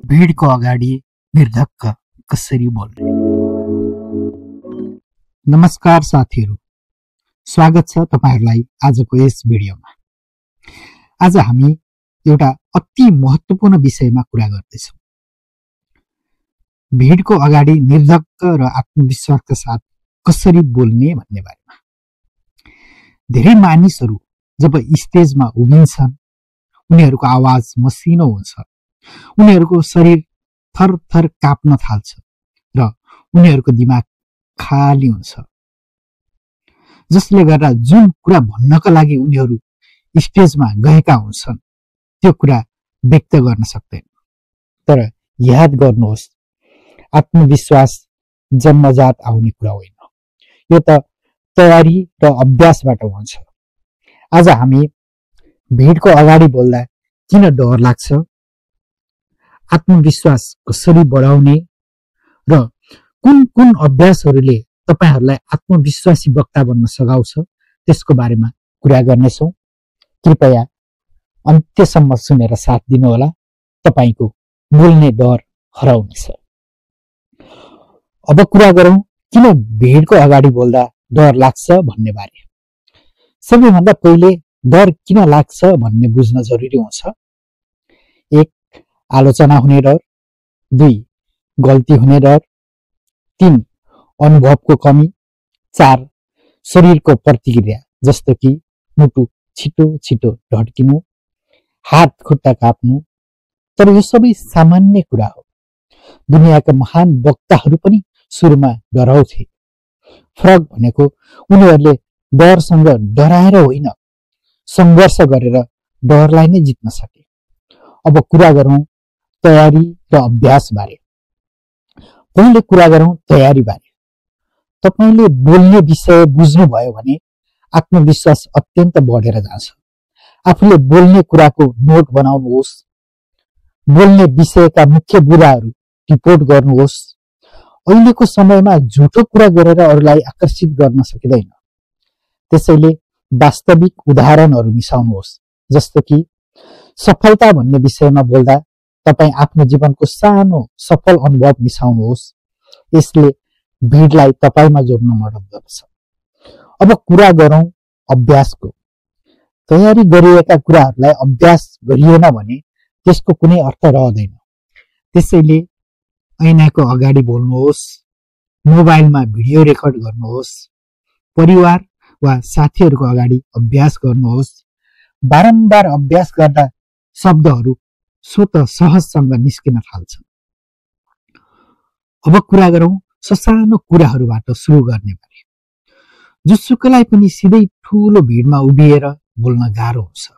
भिडको अगाडि निर्धक्क कसरी बोल्ने। नमस्कार साथीहरू, स्वागत छ तपाईहरुलाई आजको यस भिडियोमा। आज हामी एउटा अति महत्त्वपूर्ण विषयमा कुरा गर्दैछौँ। भिडको अगाडि निर्धक्क र आत्मविश्वासका साथ कसरी बोल्ने भन्ने बारेमा। धेरै मानिसहरू जब स्टेजमा उभिन्छन्, उनीहरूको आवाज मसिनो हुन्छ, उनीहरूको शरीर थरथर काप्न थाल्छ र उनीहरूको दिमाग खाली हुन्छ, जसले गर्दा जुन कुरा भन्नका लागि उनीहरू स्टेजमा गएका हुन्छन् त्यो कुरा व्यक्त गर्न सक्दैन। तर याद गर्नुहोस्, आत्मविश्वास जन्मजात आउने कुरा होइन, यो त तयारी र अभ्यासबाट हुन्छ। आज हामी भिडको अगाडि बोल्दा किन डर लाग्छ, आत्मविश्वास कसरी बढाउने र कुन कुन अभ्यासहरूले तपाईहरुलाई आत्मविश्वासी वक्ता बन्न सघाउँछ त्यसको बारेमा कुरा गर्नेछौँ। कृपया अन्त्यसम्म सुनेर साथ दिनुहोला, तपाईको बोल्ने डर हराउनेछ। अब कुरा गरौँ किन भिडको अगाडि बोल्दा डर लाग्छ भन्ने बारे। सबैभन्दा पहिले डर किन लाग्छ भन्ने बुझ्न जरुरी हुन्छ। 1. आलोचना हुने डर, 2. गल्ती हुने डर, 3. अनुभवको कमी, 4. शरीरको प्रतिक्रिया जस्तो कि मुटु छिटो छिटो ढड्किनु, हात खुट्टा काप्नु। तर यो सबै सामान्य कुरा हो। दुनियाँका महान वक्ताहरू पनि सुरुमा डराउँथे। फरक भनेको उनीहरूले डरसँग डराएर होइन, संघर्ष गरेर डरलाई नै जित्न सके। अब कुरा गरौँ तयारी र अभ्यास बारे। पहिले कुरा गरौँ तयारी बारे। तपाईले बोल्ने विषय बुझ्नुभयो भने आत्मविश्वास अत्यन्त बढेर जान्छ। आफूले बोल्ने कुराको नोट बनाउनुहोस्, बोल्ने विषयका मुख्य बुदाहरू रिपोर्ट गर्नुहोस्। अहिलेको समयमा झुटो कुरा गरेर अरूलाई आकर्षित गर्न सकिँदैन, त्यसैले वास्तविक उदाहरणहरू मिसाउनुहोस्। जस्तो कि सफलता भन्ने विषयमा बोल्दा तपाई आफ्नो जीवनको सानो सफल अनुभव मिसाउनुहोस्। यसले भिडलाई तपाईमा जोड्न मद्दत गर्छ। अब कुरा गरौँ अभ्यासको। तयारी गरिएका कुराहरूलाई अभ्यास गरिएन भने त्यसको कुनै अर्थ रहँदैन। त्यसैले ऐनाको अगाडि बोल्नुहोस्, मोबाइलमा भिडियो रेकर्ड गर्नुहोस्, परिवार वा साथीहरूको अगाडि अभ्यास गर्नुहोस्। बारम्बार अभ्यास गर्दा शब्दहरू स्वत सहजसँग निस्किन थाल्छन्। अब कुरा गरौँ ससानो कुराहरूबाट सुरु गर्ने बारे। जुसुकैलाई पनि सिधै ठूलो भिडमा उभिएर बोल्न गाह्रो हुन्छ।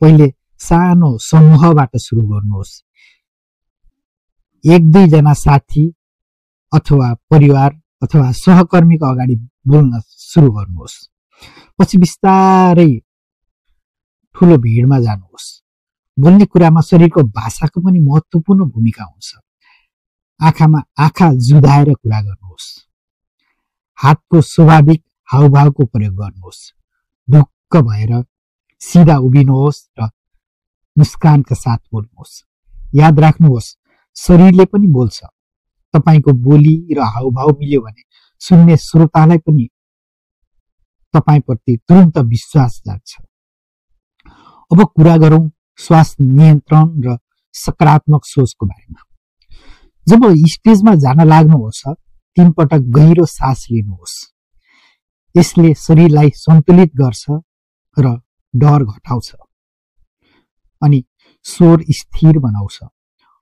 पहिले सानो समूहबाट सुरु गर्नुहोस्। 1-2 जना साथी अथवा परिवार अथवा सहकर्मीको अगाडि बोल्न सुरु गर्नुहोस्। पछि बिस्तारै ठूलो भिडमा जानुहोस्। बोल्ने कुरामा शरीरको भाषाको पनि महत्त्वपूर्ण भूमिका हुन्छ। आँखामा आँखा जुधाएर कुरा गर्नुहोस्। हातको स्वाभाविक हावभावको प्रयोग गर्नुहोस्। ढुक्क भएर सिधा उभिनुहोस् र मुस्कानका साथ बोल्नुहोस्। याद राख्नुहोस्, शरीरले पनि बोल्छ। तपाईको बोली र हावभाव मिल्यो भने सुन्ने श्रोतालाई पनि तपाईप्रति तुरुन्त विश्वास जाग्छ। अब कुरा गरौँ श्वास नियन्त्रण र सकारात्मक सोचको बारेमा। जब स्टेजमा जान लाग्नुहोस् 3 पटक गहिरो सास लिनुहोस्। यसले शरीरलाई सन्तुलित गर्छ र डर घटाउँछ अनि स्वर स्थिर बनाउँछ।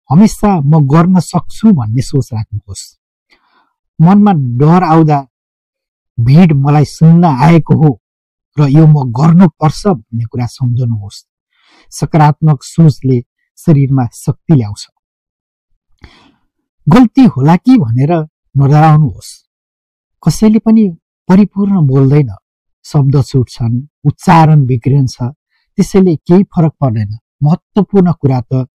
हमेशा म गर्न सक्छु भन्ने सोच राख्नुहोस्। मनमा डर आउँदा भिड मलाई सुन्न आएको हो र यो म गर्नुपर्छ भन्ने कुरा सम्झनुहोस्। सकारात्मक सोचले शरीरमा शक्ति ल्याउँछ। गल्ती होला कि भनेर नडराउनुहोस्। कसैले पनि परिपूर्ण बोल्दैन, शब्द छुट्छन्, उच्चारण बिग्रिन्छ, त्यसैले केही फरक पर्दैन। महत्त्वपूर्ण कुरा त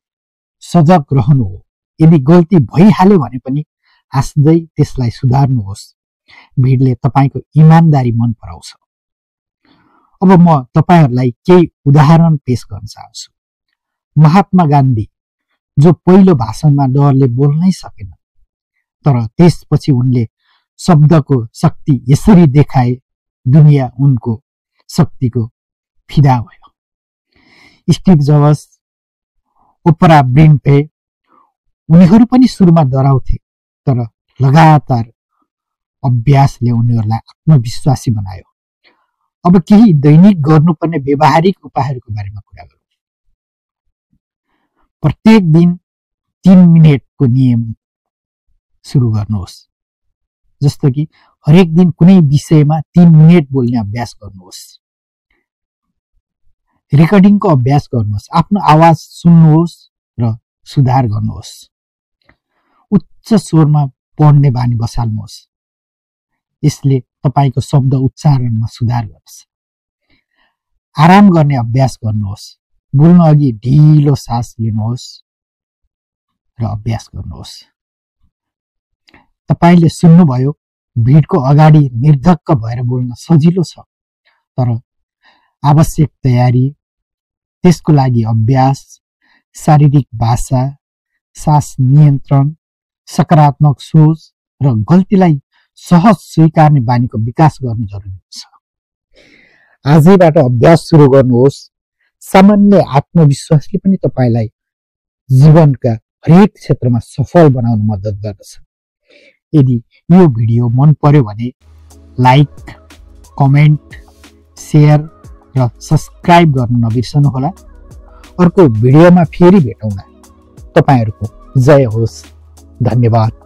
सजग रहनु हो। यदि गल्ती भइहाल्यो भने पनि हाँस्दै त्यसलाई सुधार्नुहोस्। भिडले तपाईको इमानदारी मन पराउँछ। अब म तपाईहरुलाई केही उदाहरण पेश गर्न चाहन्छु। महात्मा गान्धी जो पहिलो भाषणमा डरले बोल्नै सकेन, तर त्यसपछि उनले शब्दको शक्ति यसरी देखाए दुनिया उनको शक्तिको फिदा भयो। स्टिभ जब्स, ओपरा विन्फ्रे, उनीहरू पनि सुरुमा डराउँथे, तर लगातार अभ्यासले उनीहरूलाई आत्मविश्वासी बनायो। अब केही दैनिक गर्नुपर्ने व्यवहारिक उपायहरूको बारेमा कुरा गरौँ। प्रत्येक दिन 3 मिनेटको नियम सुरु गर्नुहोस्। जस्तो कि हरेक दिन कुनै विषयमा 3 मिनेट बोल्ने अभ्यास गर्नुहोस्। रेकर्डिङको अभ्यास गर्नुहोस्। आफ्नो आवाज सुन्नुहोस् र सुधार गर्नुहोस्। उच्च स्वरमा पढ्ने बानी बसाल्नुहोस्। यसले तपाईको शब्द उच्चारणमा सुधार गर्छ। आराम गर्ने अभ्यास गर्नुहोस्। बोल्न अघि ढिलो सास लिनुहोस् र अभ्यास गर्नुहोस्। तपाईले सुन्नुभयो, भिडको अगाडि निर्धक्क भएर बोल्न सजिलो छ, तर आवश्यक तयारी, त्यसको लागि अभ्यास, शारीरिक भाषा, सास नियन्त्रण, सकारात्मक सोच र गल्तीलाई सहज स्वीकार्ने बानीको विकास गर्नु जरुरी छ। आजैबाट अभ्यास सुरु गर्नुहोस्। सामान्य आत्मविश्वासले पनि तपाईलाई जीवनका हरेक क्षेत्रमा सफल बनाउन मद्दत गर्दछ। यदि यो भिडियो मन पर्यो भने लाइक, कमेन्ट, शेयर र सब्स्क्राइब गर्न नबिर्सनुहोला। अर्को भिडियोमा फेरि भेटौँला। तपाईहरुको जय होस्। धन्यवाद।